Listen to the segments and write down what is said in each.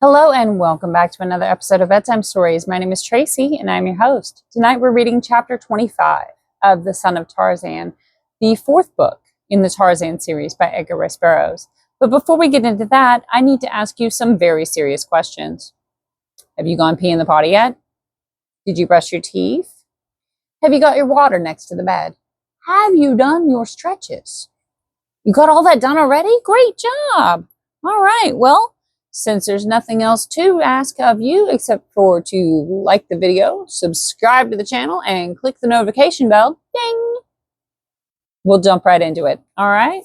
Hello and welcome back to another episode of Bedtime Stories. My name is Tracy and I'm your host. Tonight we're reading chapter 25 of The Son of Tarzan, the fourth book in the Tarzan series by Edgar Burroughs. But before we get into that, I need to ask you some very serious questions. Have you gone pee in the potty yet? Did you brush your teeth? Have you got your water next to the bed? Have you done your stretches? You got all that done already? Great job! All right, well, since there's nothing else to ask of you except for to like the video, subscribe to the channel, and click the notification bell, ding, we'll jump right into it, all right?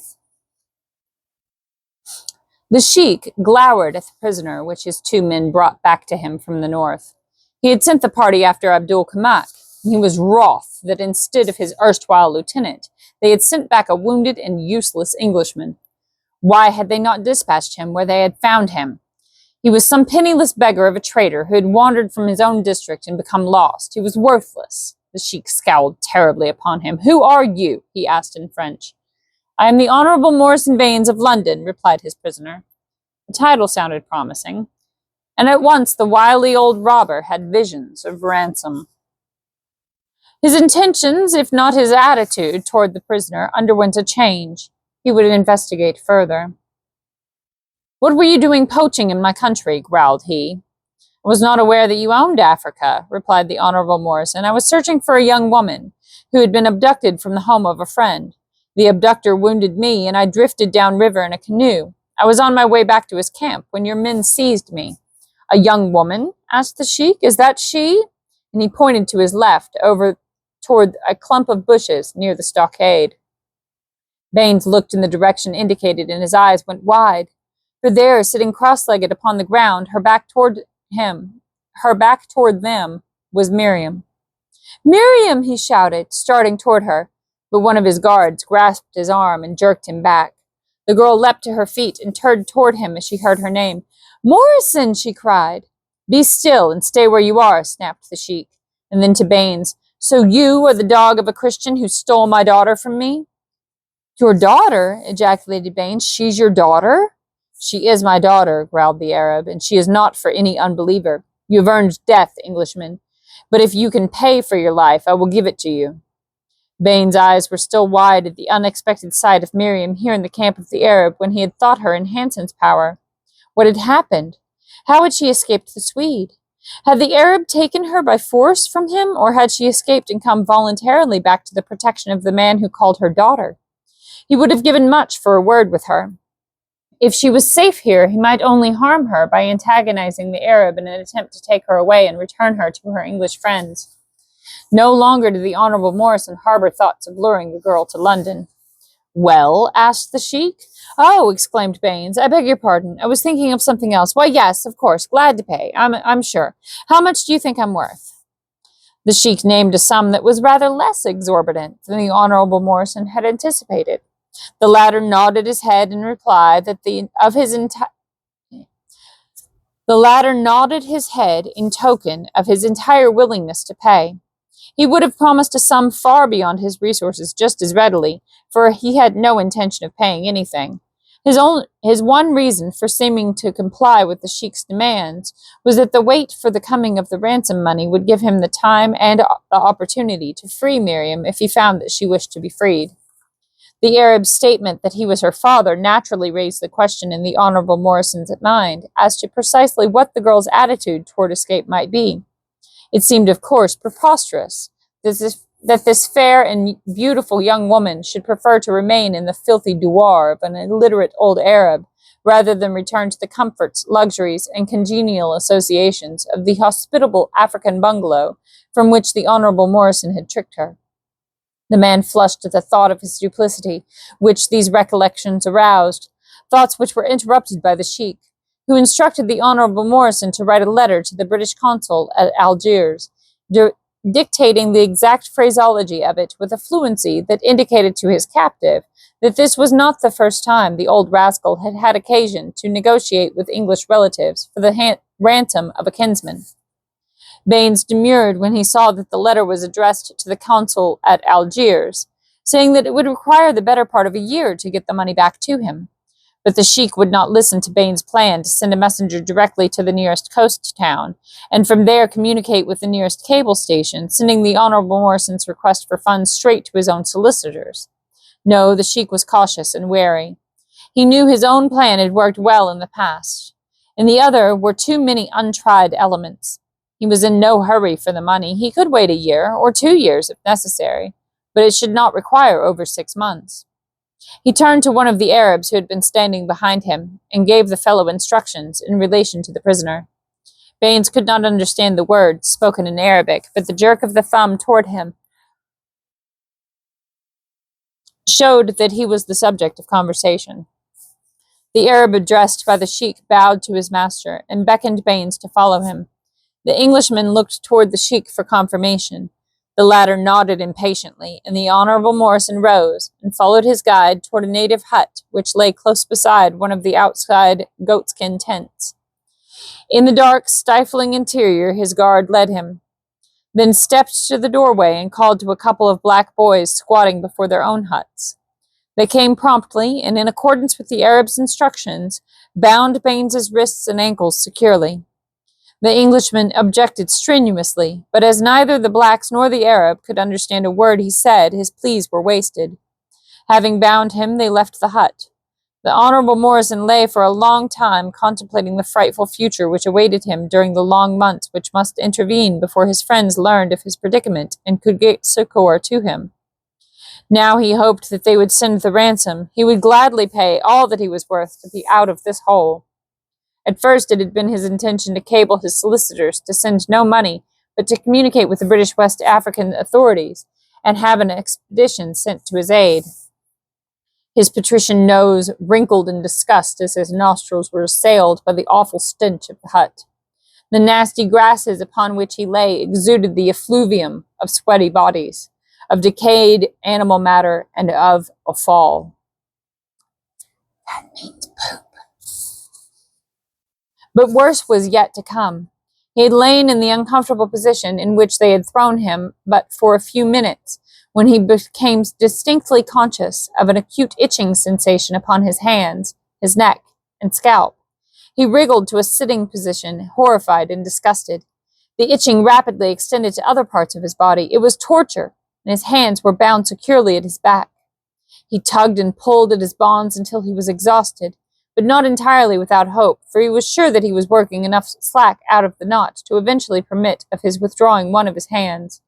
The sheik glowered at the prisoner which his two men brought back to him from the north. He had sent the party after Abdul Kamak. He was wroth that instead of his erstwhile lieutenant, they had sent back a wounded and useless Englishman. Why had they not dispatched him where they had found him? He was some penniless beggar of a trader who had wandered from his own district and become lost. He was worthless. The sheik scowled terribly upon him. "Who are you?" he asked in French. "I am the Honourable Morrison of London," replied his prisoner. The title sounded promising, and at once the wily old robber had visions of ransom. His intentions, if not his attitude toward the prisoner, underwent a change. He would investigate further. "What were you doing poaching in my country?" growled he. "I was not aware that you owned Africa," replied the Honourable Morrison. "I was searching for a young woman who had been abducted from the home of a friend. The abductor wounded me, and I drifted down river in a canoe. I was on my way back to his camp when your men seized me." "A young woman?" asked the sheik. "Is that she?" And he pointed to his left, over toward a clump of bushes near the stockade. Baines looked in the direction indicated, and his eyes went wide. For there, sitting cross-legged upon the ground, her back toward them, was Meriem. "Meriem!" he shouted, starting toward her, but one of his guards grasped his arm and jerked him back. The girl leapt to her feet and turned toward him as she heard her name. "Morrison!" she cried. "Be still and stay where you are," snapped the sheik. And then to Baines, "So you are the dog of a Christian who stole my daughter from me?" "Your daughter?" ejaculated Baines. "She's your daughter?" "She is my daughter," growled the Arab, "and she is not for any unbeliever. You have earned death, Englishman, but if you can pay for your life, I will give it to you." Baines' eyes were still wide at the unexpected sight of Meriem here in the camp of the Arab when he had thought her in Hanson's power. What had happened? How had she escaped the Swede? Had the Arab taken her by force from him, or had she escaped and come voluntarily back to the protection of the man who called her daughter? He would have given much for a word with her. If she was safe here, he might only harm her by antagonizing the Arab in an attempt to take her away and return her to her English friends. No longer did the Honourable Morrison harbor thoughts of luring the girl to London. "Well?" asked the sheik. "Oh," exclaimed Baines, "I beg your pardon. I was thinking of something else. Why, yes, of course, glad to pay. I'm sure. How much do you think I'm worth?" The sheik named a sum that was rather less exorbitant than the Honourable Morrison had anticipated. The latter nodded his head in reply that the latter nodded his head in token of his entire willingness to pay. He would have promised a sum far beyond his resources just as readily, for he had no intention of paying anything. His one reason for seeming to comply with the sheik's demands was that the wait for the coming of the ransom money would give him the time and the opportunity to free Meriem if he found that she wished to be freed. The Arab's statement that he was her father naturally raised the question in the Honourable Morrison's mind as to precisely what the girl's attitude toward escape might be. It seemed, of course, preposterous that this fair and beautiful young woman should prefer to remain in the filthy douar of an illiterate old Arab rather than return to the comforts, luxuries, and congenial associations of the hospitable African bungalow from which the Honourable Morrison had tricked her. The man flushed at the thought of his duplicity, which these recollections aroused, thoughts which were interrupted by the sheik, who instructed the Honourable Morrison to write a letter to the British consul at Algiers, dictating the exact phraseology of it with a fluency that indicated to his captive that this was not the first time the old rascal had had occasion to negotiate with English relatives for the ransom of a kinsman. Baines demurred when he saw that the letter was addressed to the consul at Algiers, saying that it would require the better part of a year to get the money back to him. But the sheik would not listen to Bain's plan to send a messenger directly to the nearest coast town, and from there communicate with the nearest cable station, sending the Honorable Morrison's request for funds straight to his own solicitors. No, the sheik was cautious and wary. He knew his own plan had worked well in the past. In the other were too many untried elements. He was in no hurry for the money. He could wait a year or 2 years if necessary, but it should not require over 6 months. He turned to one of the Arabs who had been standing behind him and gave the fellow instructions in relation to the prisoner. Baines could not understand the words spoken in Arabic, but the jerk of the thumb toward him showed that he was the subject of conversation. The Arab addressed by the sheik bowed to his master and beckoned Baines to follow him. The Englishman looked toward the sheik for confirmation. The latter nodded impatiently, and the Honorable Morrison rose and followed his guide toward a native hut which lay close beside one of the outside goatskin tents. In the dark, stifling interior, his guard led him, then stepped to the doorway and called to a couple of black boys squatting before their own huts. They came promptly, and in accordance with the Arab's instructions, bound Baines's wrists and ankles securely. The Englishman objected strenuously, but as neither the blacks nor the Arab could understand a word he said, his pleas were wasted. Having bound him, they left the hut. The Honorable Morrison lay for a long time contemplating the frightful future which awaited him during the long months which must intervene before his friends learned of his predicament and could get succor to him. Now he hoped that they would send the ransom. He would gladly pay all that he was worth to be out of this hole. At first it had been his intention to cable his solicitors to send no money, but to communicate with the British West African authorities and have an expedition sent to his aid. His patrician nose wrinkled in disgust as his nostrils were assailed by the awful stench of the hut. The nasty grasses upon which he lay exuded the effluvium of sweaty bodies, of decayed animal matter, and of a fall. That means poop. But worse was yet to come. He had lain in the uncomfortable position in which they had thrown him but for a few minutes, when he became distinctly conscious of an acute itching sensation upon his hands, his neck, and scalp. He wriggled to a sitting position, horrified and disgusted. The itching rapidly extended to other parts of his body. It was torture, and his hands were bound securely at his back. He tugged and pulled at his bonds until he was exhausted, but not entirely without hope, for he was sure that he was working enough slack out of the knot to eventually permit of his withdrawing one of his hands.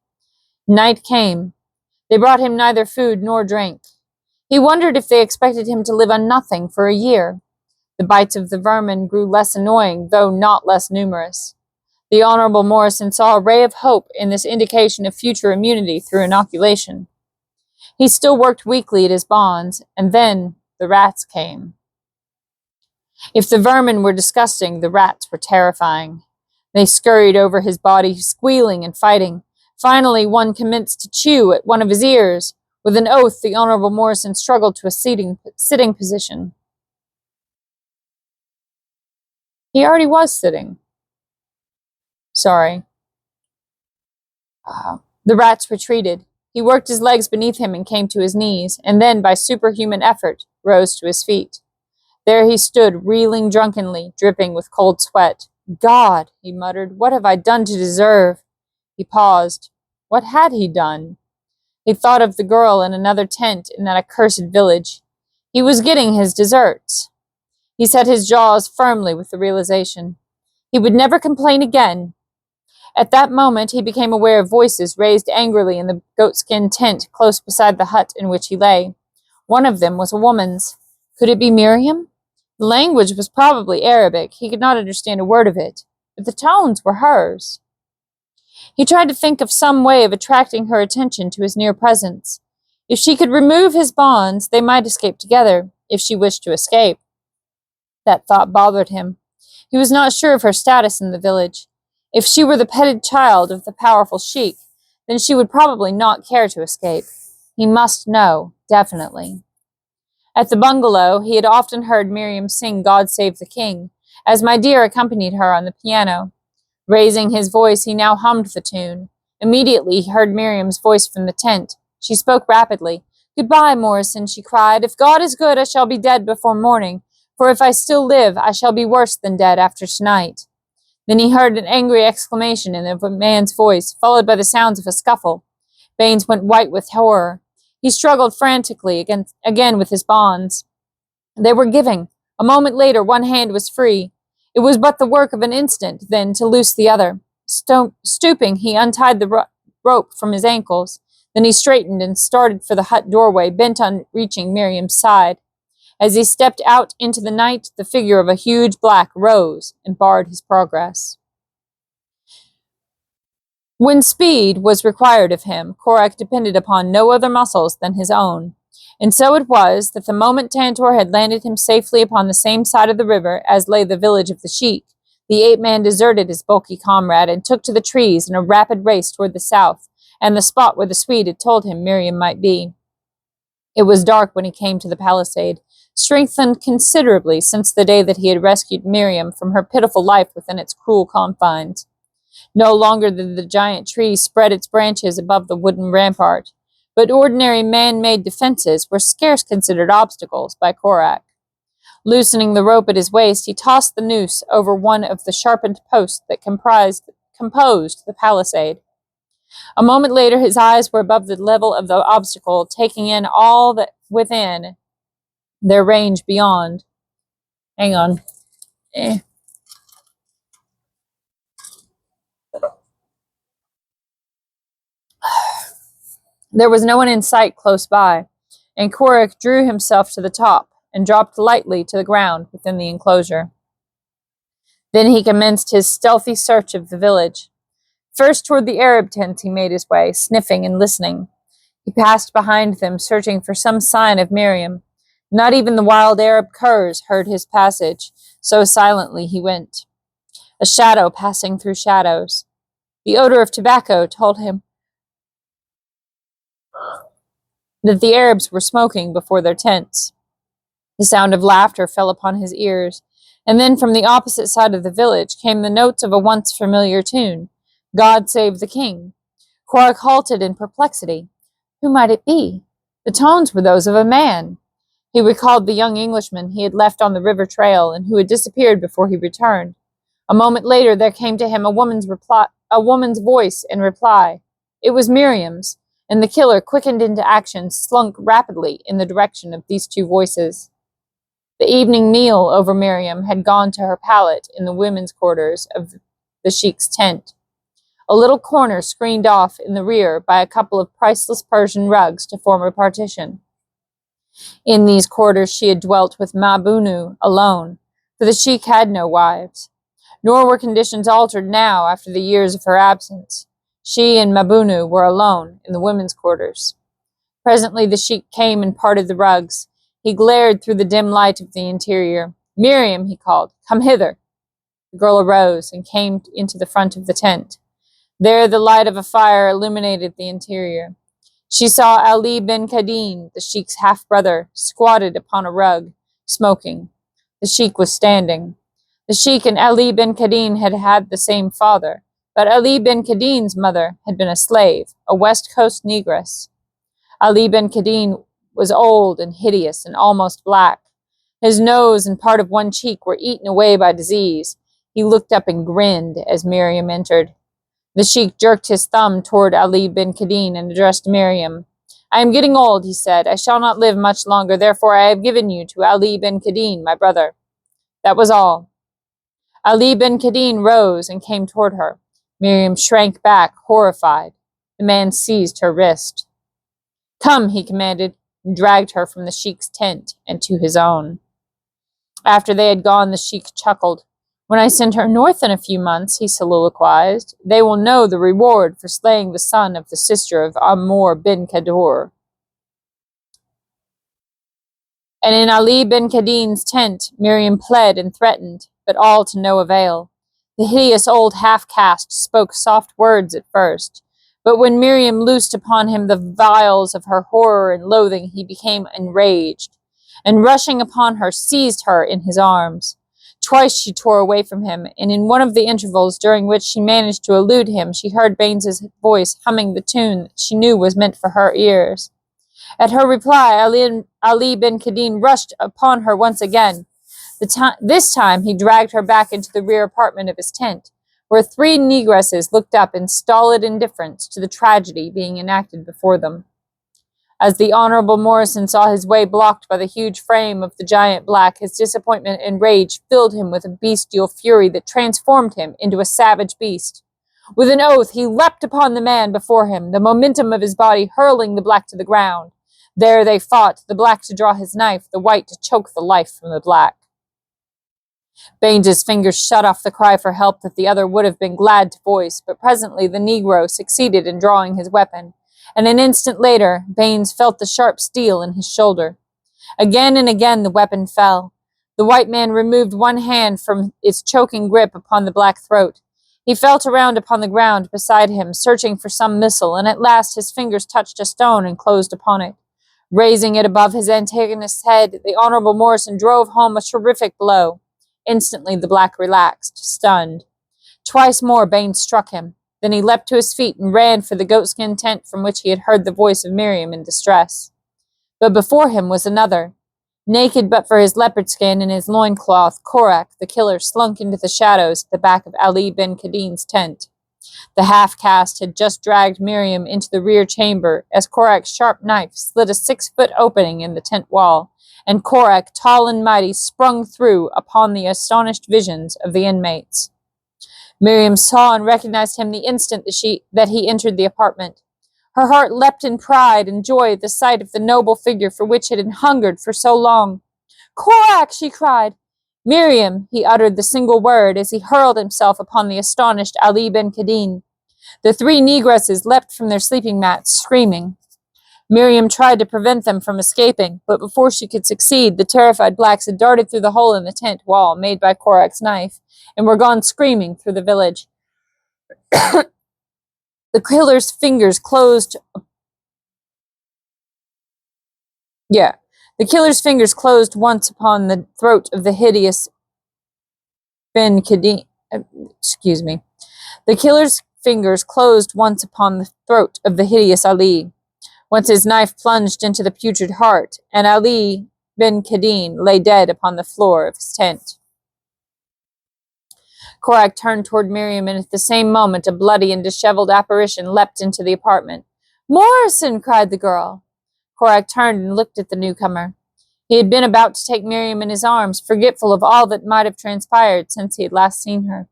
Night came. They brought him neither food nor drink. He wondered if they expected him to live on nothing for a year. The bites of the vermin grew less annoying, though not less numerous. The Honorable Morrison saw a ray of hope in this indication of future immunity through inoculation. He still worked weakly at his bonds, and then the rats came. If the vermin were disgusting, the rats were terrifying. They scurried over his body, squealing and fighting. Finally, one commenced to chew at one of his ears. With an oath, the Honorable Morrison struggled to a sitting position. He already was sitting. Sorry. The rats retreated. He worked his legs beneath him and came to his knees, and then, by superhuman effort, rose to his feet. There he stood, reeling drunkenly, dripping with cold sweat. God, he muttered, what have I done to deserve? He paused. What had he done? He thought of the girl in another tent in that accursed village. He was getting his deserts. He set his jaws firmly with the realization. He would never complain again. At that moment he became aware of voices raised angrily in the goatskin tent close beside the hut in which he lay. One of them was a woman's. Could it be Meriem? The language was probably Arabic. He could not understand a word of it, but the tones were hers. He tried to think of some way of attracting her attention to his near presence. If she could remove his bonds, they might escape together, if she wished to escape. That thought bothered him. He was not sure of her status in the village. If she were the petted child of the powerful sheik, then she would probably not care to escape. He must know, definitely. At the bungalow, he had often heard Meriem sing God Save the King, as my dear accompanied her on the piano. Raising his voice, he now hummed the tune. Immediately, he heard Miriam's voice from the tent. She spoke rapidly. Goodbye, Morrison, she cried. If God is good, I shall be dead before morning. For if I still live, I shall be worse than dead after tonight." Then he heard an angry exclamation in a man's voice, followed by the sounds of a scuffle. Baines went white with horror. He struggled frantically again with his bonds. They were giving. A moment later, one hand was free. It was but the work of an instant, then, to loose the other. Stooping, he untied the rope from his ankles. Then he straightened and started for the hut doorway, bent on reaching Miriam's side. As he stepped out into the night, the figure of a huge black rose and barred his progress. When speed was required of him, Korak depended upon no other muscles than his own. And so it was that the moment Tantor had landed him safely upon the same side of the river as lay the village of the sheik, the ape-man deserted his bulky comrade and took to the trees in a rapid race toward the south, and the spot where the Swede had told him Meriem might be. It was dark when he came to the palisade, strengthened considerably since the day that he had rescued Meriem from her pitiful life within its cruel confines. No longer did the giant tree spread its branches above the wooden rampart, but ordinary man-made defenses were scarce considered obstacles by Korak. Loosening the rope at his waist, he tossed the noose over one of the sharpened posts that composed the palisade. A moment later, his eyes were above the level of the obstacle, taking in all that within their range beyond. Hang on. There was no one in sight close by, and Korak drew himself to the top and dropped lightly to the ground within the enclosure. Then he commenced his stealthy search of the village. First toward the Arab tents he made his way, sniffing and listening. He passed behind them, searching for some sign of Meriem. Not even the wild Arab curs heard his passage, so silently he went. A shadow passing through shadows. The odor of tobacco told him that the Arabs were smoking before their tents. The sound of laughter fell upon his ears, and then from the opposite side of the village came the notes of a once familiar tune, "God Save the King." Korak halted in perplexity. Who might it be? The tones were those of a man. He recalled the young Englishman he had left on the river trail and who had disappeared before he returned. A moment later there came to him a woman's voice in reply. It was Miriam's, and the killer, quickened into action, slunk rapidly in the direction of these two voices. The evening meal over Meriem had gone to her pallet in the women's quarters of the sheik's tent, a little corner screened off in the rear by a couple of priceless Persian rugs to form a partition. In these quarters she had dwelt with Mabunu alone, for the sheik had no wives. Nor were conditions altered now after the years of her absence. She and Mabunu were alone in the women's quarters. Presently the sheik came and parted the rugs. He glared through the dim light of the interior. "Meriem," he called, "come hither." The girl arose and came into the front of the tent. There the light of a fire illuminated the interior. She saw Ali bin Kadin, the sheik's half-brother, squatted upon a rug, smoking. The sheik was standing. The sheik and Ali bin Kadin had had the same father, but Ali bin Kadin's mother had been a slave, a West Coast negress. Ali bin Kadin was old and hideous and almost black. His nose and part of one cheek were eaten away by disease. He looked up and grinned as Meriem entered. The sheik jerked his thumb toward Ali bin Kadin and addressed Meriem. "I am getting old," he said. "I shall not live much longer, therefore I have given you to Ali bin Kadin, my brother." That was all. Ali bin Kadin rose and came toward her. Meriem shrank back, horrified. The man seized her wrist. "Come," he commanded, and dragged her from the sheik's tent and to his own. After they had gone, the sheik chuckled. "When I send her north in a few months," he soliloquized, "they will know the reward for slaying the son of the sister of Amr bin Kadur." And in Ali bin Kadin's tent, Meriem pled and threatened, but all to no avail. The hideous old half-caste spoke soft words at first, but when Meriem loosed upon him the vials of her horror and loathing, he became enraged, and rushing upon her, seized her in his arms. Twice she tore away from him, and in one of the intervals during which she managed to elude him, she heard Baines's voice humming the tune that she knew was meant for her ears. At her reply, Ali bin Kadin rushed upon her once again. This time he dragged her back into the rear apartment of his tent, where three negresses looked up in stolid indifference to the tragedy being enacted before them. As the Honorable Morrison saw his way blocked by the huge frame of the giant black, his disappointment and rage filled him with a bestial fury that transformed him into a savage beast. With an oath, he leapt upon the man before him, the momentum of his body hurling the black to the ground. There they fought, the black to draw his knife, the white to choke the life from the black. Baines's fingers shut off the cry for help that the other would have been glad to voice, but presently the Negro succeeded in drawing his weapon, and an instant later, Baines felt the sharp steel in his shoulder. Again and again the weapon fell. The white man removed one hand from its choking grip upon the black throat. He felt around upon the ground beside him, searching for some missile, and at last his fingers touched a stone and closed upon it. Raising it above his antagonist's head, the Honorable Morrison drove home a terrific blow. Instantly the black relaxed, stunned. Twice more Baines struck him. Then he leapt to his feet and ran for the goatskin tent from which he had heard the voice of Meriem in distress. But before him was another. Naked but for his leopard skin and his loincloth, Korak, the killer, slunk into the shadows at the back of Ali Ben Kadim's tent. The half-caste had just dragged Meriem into the rear chamber as Korak's sharp knife slit a 6-foot opening in the tent wall, and Korak, tall and mighty, sprung through upon the astonished visions of the inmates. Meriem saw and recognized him the instant that he entered the apartment. Her heart leapt in pride and joy at the sight of the noble figure for which it had hungered for so long. "Korak!" she cried. "Meriem!" he uttered the single word as he hurled himself upon the astonished Ali Ben Kadim. The three negresses leapt from their sleeping mats, screaming. Meriem tried to prevent them from escaping, but before she could succeed, the terrified blacks had darted through the hole in the tent wall made by Korak's knife, and were gone screaming through the village. The killer's fingers closed. The killer's fingers closed once upon the throat of the hideous Ben Kadim. The killer's fingers closed once upon the throat of the hideous Ali. Once his knife plunged into the putrid heart, and Ali Ben Kadim lay dead upon the floor of his tent. Korak turned toward Meriem, and at the same moment a bloody and disheveled apparition leapt into the apartment. "Morrison!" cried the girl. Korak turned and looked at the newcomer. He had been about to take Meriem in his arms, forgetful of all that might have transpired since he had last seen her.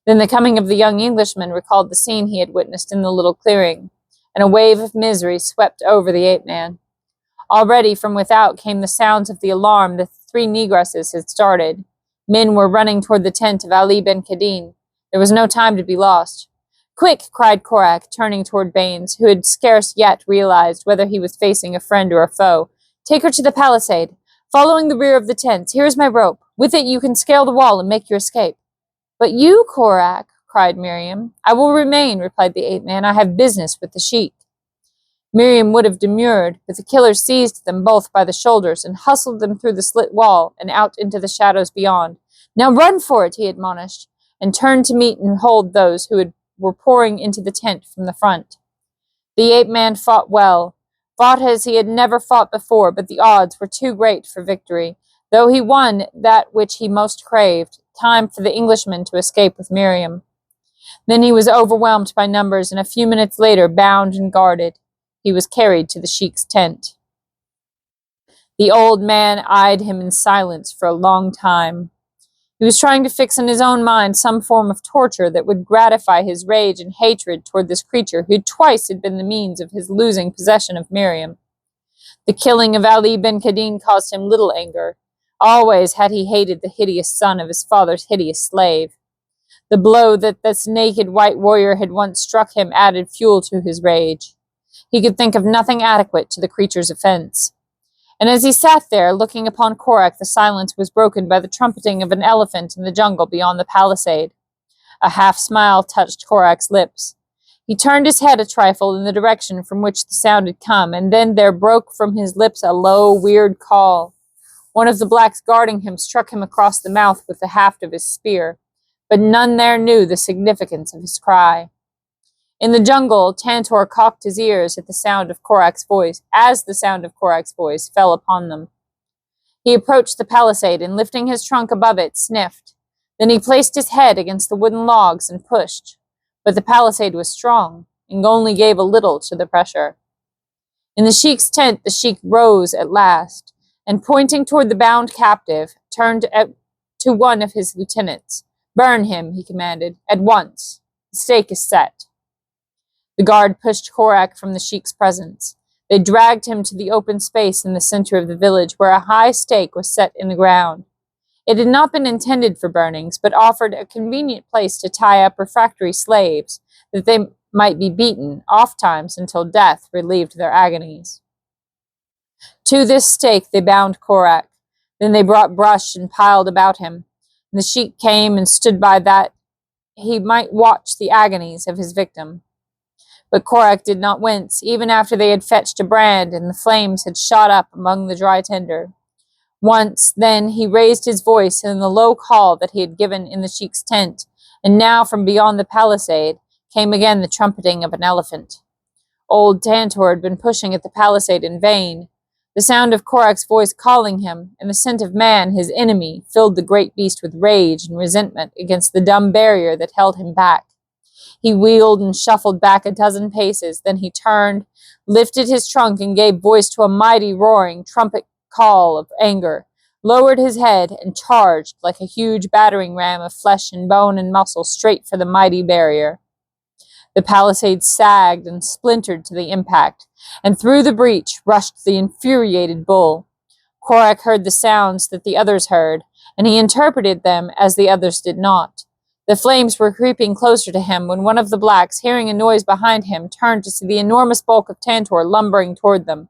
Then the coming of the young Englishman recalled the scene he had witnessed in the little clearing, and a wave of misery swept over the ape-man. Already from without came the sounds of the alarm the three negresses had started. Men were running toward the tent of Ali Ben Kadim. There was no time to be lost. "Quick!" cried Korak, turning toward Baines, who had scarce yet realized whether he was facing a friend or a foe. "Take her to the palisade, following the rear of the tents. Here is my rope. With it you can scale the wall and make your escape." "But you, Korak," cried Meriem. "I will remain," replied the ape-man. "I have business with the sheik." Meriem would have demurred, but the killer seized them both by the shoulders and hustled them through the slit wall and out into the shadows beyond. "Now run for it," he admonished, and turned to meet and hold those who were pouring into the tent from the front. The ape-man fought well, fought as he had never fought before, but the odds were too great for victory. Though he won that which he most craved, time for the Englishman to escape with Meriem. Then he was overwhelmed by numbers, and a few minutes later, bound and guarded, he was carried to the sheik's tent. The old man eyed him in silence for a long time. He was trying to fix in his own mind some form of torture that would gratify his rage and hatred toward this creature who twice had been the means of his losing possession of Meriem. The killing of Ali Ben Kadim caused him little anger. Always had he hated the hideous son of his father's hideous slave. The blow that this naked white warrior had once struck him added fuel to his rage. He could think of nothing adequate to the creature's offense. And as he sat there, looking upon Korak, the silence was broken by the trumpeting of an elephant in the jungle beyond the palisade. A half-smile touched Korak's lips. He turned his head a trifle in the direction from which the sound had come, and then there broke from his lips a low, weird call. One of the blacks guarding him struck him across the mouth with the haft of his spear, but none there knew the significance of his cry. In the jungle, Tantor cocked his ears at the sound of Korak's voice, as the sound of Korak's voice fell upon them. He approached the palisade and, lifting his trunk above it, sniffed. Then he placed his head against the wooden logs and pushed. But the palisade was strong and only gave a little to the pressure. In the sheik's tent, the sheik rose at last, and pointing toward the bound captive, turned to one of his lieutenants. "Burn him," he commanded, "at once. The stake is set." The guard pushed Korak from the sheik's presence. They dragged him to the open space in the center of the village, where a high stake was set in the ground. It had not been intended for burnings, but offered a convenient place to tie up refractory slaves, that they might be beaten, ofttimes until death relieved their agonies. To this stake they bound Korak. Then they brought brush and piled about him. And the sheik came and stood by that he might watch the agonies of his victim. But Korak did not wince, even after they had fetched a brand and the flames had shot up among the dry tinder. Once, then, he raised his voice in the low call that he had given in the sheik's tent, and now from beyond the palisade came again the trumpeting of an elephant. Old Tantor had been pushing at the palisade in vain. The sound of Korak's voice calling him, and the scent of man, his enemy, filled the great beast with rage and resentment against the dumb barrier that held him back. He wheeled and shuffled back a dozen paces, then he turned, lifted his trunk, and gave voice to a mighty roaring trumpet call of anger, lowered his head, and charged like a huge battering ram of flesh and bone and muscle straight for the mighty barrier. The palisade sagged and splintered to the impact, and through the breach rushed the infuriated bull. Korak heard the sounds that the others heard, and he interpreted them as the others did not. The flames were creeping closer to him when one of the blacks, hearing a noise behind him, turned to see the enormous bulk of Tantor lumbering toward them.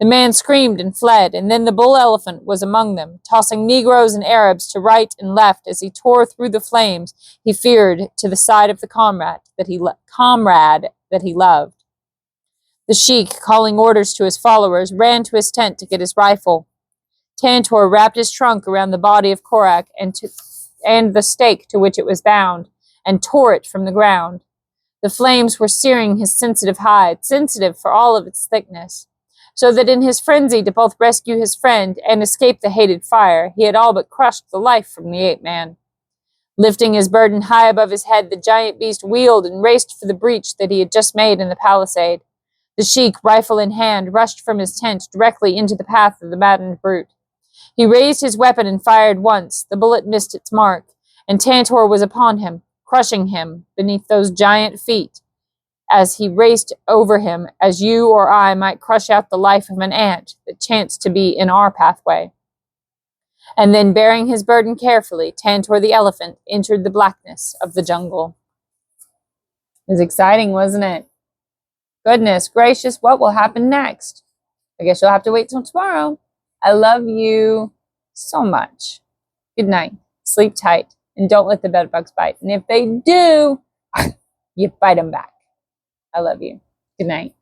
The man screamed and fled, and then the bull elephant was among them, tossing Negroes and Arabs to right and left as he tore through the flames he feared to the side of the comrade that he loved. The sheik, calling orders to his followers, ran to his tent to get his rifle. Tantor wrapped his trunk around the body of Korak and the stake to which it was bound, and tore it from the ground. The flames were searing his sensitive hide, sensitive for all of its thickness, so that in his frenzy to both rescue his friend and escape the hated fire, he had all but crushed the life from the ape-man. Lifting his burden high above his head, the giant beast wheeled and raced for the breach that he had just made in the palisade. The sheik, rifle in hand, rushed from his tent directly into the path of the maddened brute. He raised his weapon and fired once. The bullet missed its mark, and Tantor was upon him, crushing him beneath those giant feet as he raced over him, as you or I might crush out the life of an ant that chanced to be in our pathway. And then, bearing his burden carefully, Tantor the elephant entered the blackness of the jungle. It was exciting, wasn't it? Goodness gracious, what will happen next? I guess you'll have to wait till tomorrow. I love you so much. Good night. Sleep tight. And don't let the bedbugs bite. And if they do, you bite them back. I love you. Good night.